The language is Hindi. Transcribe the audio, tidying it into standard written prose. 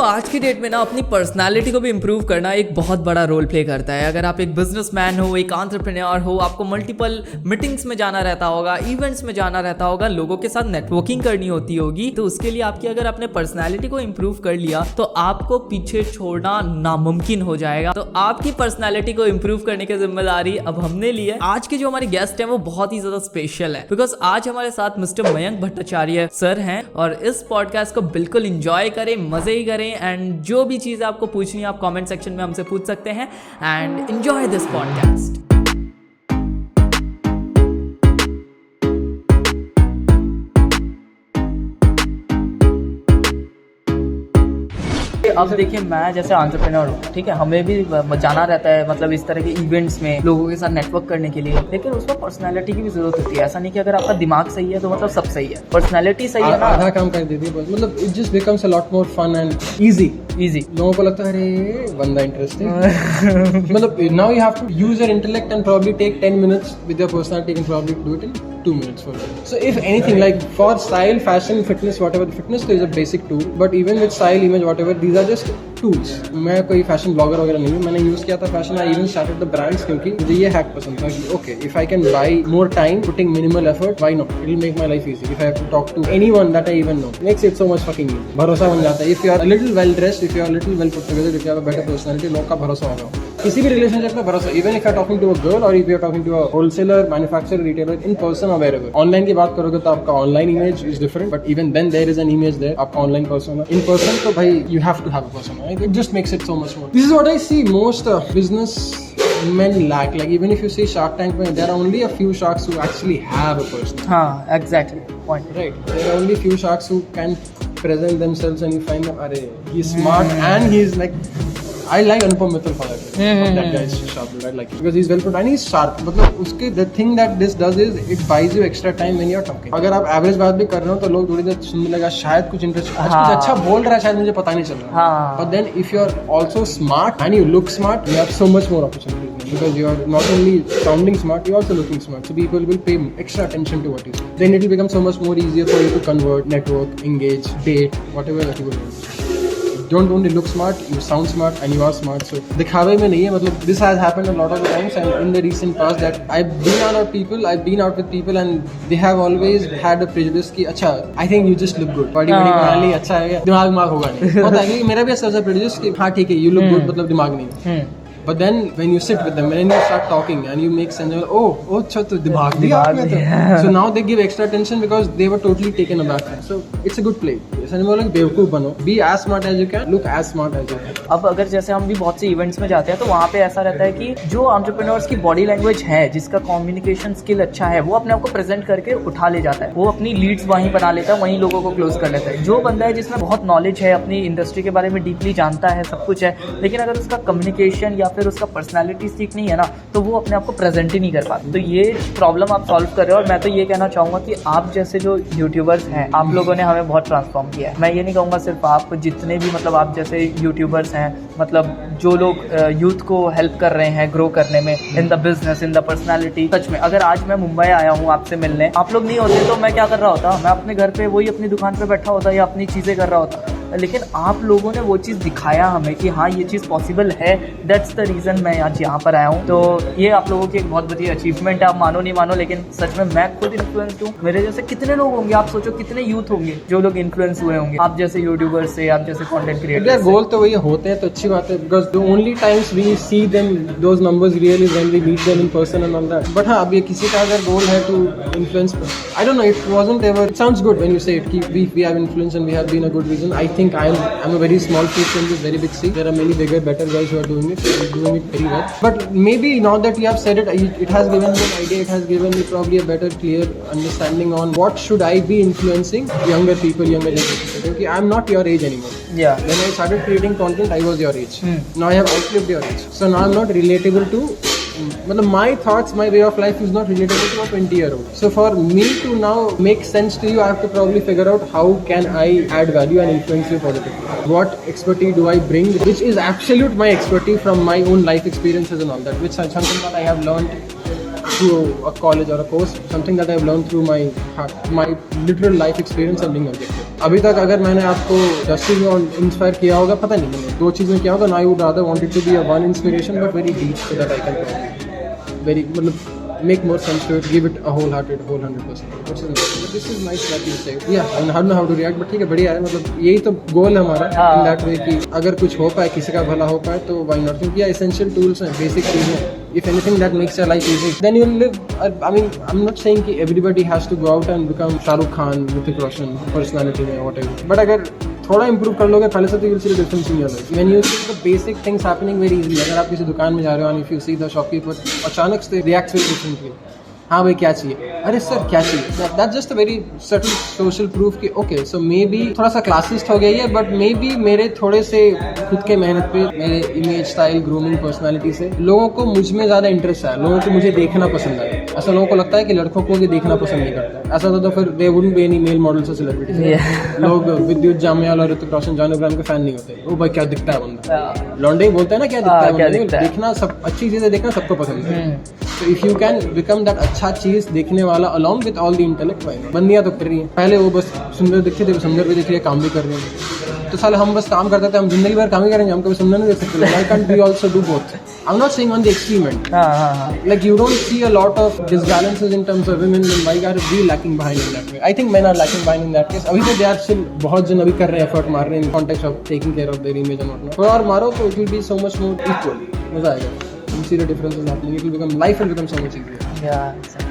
दोस्तों आज की डेट में ना अपनी पर्सनालिटी को भी इम्प्रूव करना एक बहुत बड़ा रोल प्ले करता है। अगर आप एक बिजनेसमैन हो, एक एंटरप्रेन्योर हो, आपको मल्टीपल मीटिंग्स में जाना रहता होगा, इवेंट्स में जाना रहता होगा, लोगों के साथ नेटवर्किंग करनी होती होगी, तो उसके लिए आपकी अगर आपने पर्सनालिटी को इम्प्रूव कर लिया तो आपको पीछे छोड़ना नामुमकिन हो जाएगा। तो आपकी पर्सनालिटी को इम्प्रूव करने की जिम्मेदारी अब हमने ली है। आज के जो हमारे गेस्ट हैं वो बहुत ही ज्यादा स्पेशल है, बिकॉज आज हमारे साथ मिस्टर मयंक भट्टाचार्य सर हैं और इस पॉडकास्ट को बिल्कुल इंजॉय करें, मजे ही करें एंड जो भी चीज़ आपको पूछनी है आप कमेंट सेक्शन में हमसे पूछ सकते हैं एंड एंजॉय दिस पॉडकास्ट। अब देखिए मैं जैसे एंटरप्रेन्योर हूँ, ठीक है, हमें भी जाना रहता है मतलब इस तरह के इवेंट्स में लोगों के साथ नेटवर्क करने के लिए, लेकिन उसमें पर्सनालिटी की भी जरूरत होती है। ऐसा नहीं कि अगर आपका दिमाग सही है तो मतलब सब सही है, पर्सनालिटी सही है ना आधा काम कर देती है, मतलब it just becomes a lot more fun and easy. लोगों को लगता है अरे बंदा इंटरेस्टिंग मतलब now you have to use your intellect and probably take 10 minutes with your personality, you can probably do it in 2 minutes for that. So if anything, like for style, fashion, fitness, whatever, the fitness is a basic tool, but even with style, image, whatever, these are just tools. मैं कोई फैशन ब्लॉगर वगैरह नहीं हूँ, मैंने यूज़ किया था fashion, I even started the brands क्योंकि मुझे ये हैक पसंद था कि okay if I can buy more time putting minimal effort, why not, it will make my life easy. If I have to talk to anyone that I even know, makes it so much fucking easy. भरोसा बन जाता है। If you are little well dressed, if you are little well put together, if you have a better personality, लोग का भरोसा होगा। किसी भी रिलेशनशिप में भरोसा, even if you are talking to a girl और if you are talking to a wholesaler, manufacturer, retailer, in person और वेयरएवर। ऑनलाइन की बात करोगे तो आपका online image is different, but even then there is an image there, आपका ऑनलाइन पर्सन, इन पर्सन तो भाई you have to have a person, it just makes it so much more. This is what I see most business men lack. Like even if you see Shark Tank, there are only a few sharks who actually have a person. हाँ, exactly. Point. Right. There are only few sharks who can present themselves and you find them, arey, he's smart and he's like, I like Anupam Mittal for that. That guy is sharp, I like it because he's well put and he's sharp. मतलब उसके the thing that this does is it buys you extra time when you're talking. अगर आप एवरेज बात भी कर रहे हो तो लोग थोड़ी देर सुनने लगा, शायद कुछ इंटरेस्ट, कुछ अच्छा बोल रहा है, शायद मुझे पता नहीं चल रहा। But then if you're also smart and you look smart, you have so much more opportunities because you are not only sounding smart, you're also looking smart. So people will pay extra attention to what you say. Then it will become so much more easier for you to convert, network, engage, date, whatever that you will do. Don't only look smart, you sound smart and you are smart. So दिखावे में नहीं है, मतलब this has happened a lot of times and in the recent past that I've been out with people and they have always had a prejudice कि अच्छा I think you just look good, body बना ली, अच्छा है, दिमाग होगा नहीं। पता है कि मेरा भी ऐसा prejudice कि हाँ ठीक है you look good मतलब दिमाग नहीं। But then when you sit with them and then you start talking and you make sense of, oh अच्छा तो दिमाग भी आप में था। So now they give extra attention because they were totally taken aback. So it's a good play. ऐसा नहीं बोला कि बेवकूफ बनो, be as smart as you can, look as smart as you can. अब अगर जैसे हम भी बहुत से इवेंट्स में जाते हैं तो वहाँ पे ऐसा रहता है कि जो एंटरप्रेन्योर्स की बॉडी लैंग्वेज है, जिसका कम्युनिकेशन स्किल अच्छा है, वो अपने आप को प्रेजेंट करके उठा ले जाता है, वो अपनी लीड्स वहीं बना लेता है, वहीं लोगों को क्लोज कर लेता है। जो बंदा है जिसमें बहुत नॉलेज है, अपनी इंडस्ट्री के बारे में डीपली जानता है, सब कुछ है, लेकिन अगर उसका कम्युनिकेशन या फिर उसका पर्सनैलिटी ठीक नहीं है ना, तो वो अपने आप को प्रेजेंट ही नहीं कर पाता। तो ये प्रॉब्लम आप सॉल्व कर रहे हो और मैं तो ये कहना चाहूँगा कि आप जैसे जो यूट्यूबर्स हैं, आप लोगों ने हमें बहुत ट्रांसफॉर्म किया है। मैं ये नहीं कहूँगा सिर्फ आप, जितने भी मतलब आप जैसे यूट्यूबर्स हैं, मतलब जो लोग यूथ को हेल्प कर रहे हैं ग्रो करने में, in the business, in the personality. सच में अगर आज मैं मुंबई आया हूँ आपसे मिलने, आप लोग नहीं होते तो मैं क्या कर रहा होता, मैं अपने घर पे वही अपनी दुकान पे बैठा होता या अपनी चीज़ें कर रहा होता, लेकिन आप लोगों ने वो चीज़ दिखाया हमें कि हाँ ये चीज़ पॉसिबल है। दैट्स द रीज़न मैं आज यहाँ पर आया हूँ। तो ये आप लोगों की एक बहुत बड़ी अचीवमेंट है, आप मानो नहीं मानो, लेकिन सच में मैं खुद इन्फ्लुएंस हूँ। मेरे जैसे कितने लोग होंगे, आप सोचो कितने यूथ होंगे जो लोग इन्फ्लुएंस हुए होंगे आप जैसे यूट्यूबर से, आप जैसे कंटेंट क्रिएटर। गोल तो वही होते हैं तो अच्छी बात है, because the only times we see them those numbers really when we meet them in person and all that. But हाँ, अब ये किसी का अगर गोल है to influence, I don't know, it wasn't ever, it sounds good when you say it कि we have influence and we have been a good reason. I think I am very small fish in this very big sea. There are many bigger, better guys who are doing it very well. But maybe now that you have said it, it has given me an idea. It has given me probably a better, clear understanding on what should I be influencing younger people, younger generation. Okay, I'm not your age anymore. Yeah. When I started creating content, I was your age. Now I have outlived your age. So now I'm not relatable to. मतलब my thoughts, my way of life is not relatable to a 20-year-old. So for me to now make sense to you, I have to probably figure out how can I add value and influence you positively. What expertise do I bring, which is absolute my expertise from my own life experiences and all that, which is something that I have learned through a college or a course, something that I've learned through my literal life experience and being objective. अभी तक अगर मैंने आपको जस्टिस में इंस्पायर किया होगा, पता नहीं मैंने 2 चीज़ में किया होगा, I would rather want it to be a one inspiration but very deep so that I can probably very मतलब make more sense to it, give it a wholehearted 100%, which is nice. But this is nice that you say. Yeah, and I don't know how to react, but ठीक है, बढ़िया है, मतलब यही तो गोल है हमारा in that way कि अगर कुछ हो पाए, किसी का भला हो पाए तो why not? क्योंकि ये essential tools हैं, basic चीज़ें. If anything that makes your life easy, then you'll live. I mean, I'm not saying कि everybody has to go out and become Shah Rukh Khan, Hrithik Roshan, personality में whatever. But अगर थोड़ा improve कर लोगे पहले से तो you'll see the difference in your life. When you see the basic things happening very easily, अगर आप किसी दुकान में जा रहे हो and if you see the shopkeeper अचानक से reacts very differently. हाँ भाई क्या चाहिए, अरे सर क्या चाहिए, that's just a very subtle social proof कि ओके सो मे बी थोड़ा सा क्लासिस्ट हो गया है बट मे बी मेरे थोड़े से खुद के मेहनत पे, मेरे इमेज स्टाइल ग्रूमिंग पर्सनालिटी से लोगों को मुझ में ज़्यादा इंटरेस्ट है, लोगों को मुझे देखना पसंद है. ऐसा लोगों को लगता है कि लड़कों को ये देखना पसंद नहीं करता, ऐसा तो फिर they wouldn't be any mail models और सेलिब्रिटीज. लोग विद्युत जामयाल और ऋतिक रोशन जॉन अब्राहम के फैन नहीं होते, वो भाई क्या दिखता है बंदा, लॉन्डे बोलते हैं ना क्या दिखता है, देखना सब अच्छी चीज़ें देखना सबको पसंद है. तो if you can become that अच्छा चीज देखने वाला along with all the intellect, बंदियां तो कर रही हैं, पहले वो बस सुंदर दिखती थी, सुंदर भी दिख रही है, काम भी कर रही है. तो साले हम बस काम करते थे, हम जिंदगी भर काम ही करेंगे, हम कभी सुंदर नहीं देख सकते. I can't be also do both. I am not saying on the extreme end, like you don't see a lot of disbalances in terms of women, then why are we lacking behind in that way. I think men are lacking behind in that case. अभी तो दे आर स्टिल, बहुत जन अभी कर रहे हैं, एफर्ट मार रहे हैं in context of taking care of their image and what not. और मारो तो it will be so much more equal, मजा आएगा. You see the differences happening. It will become, life will become so much easier. Yeah.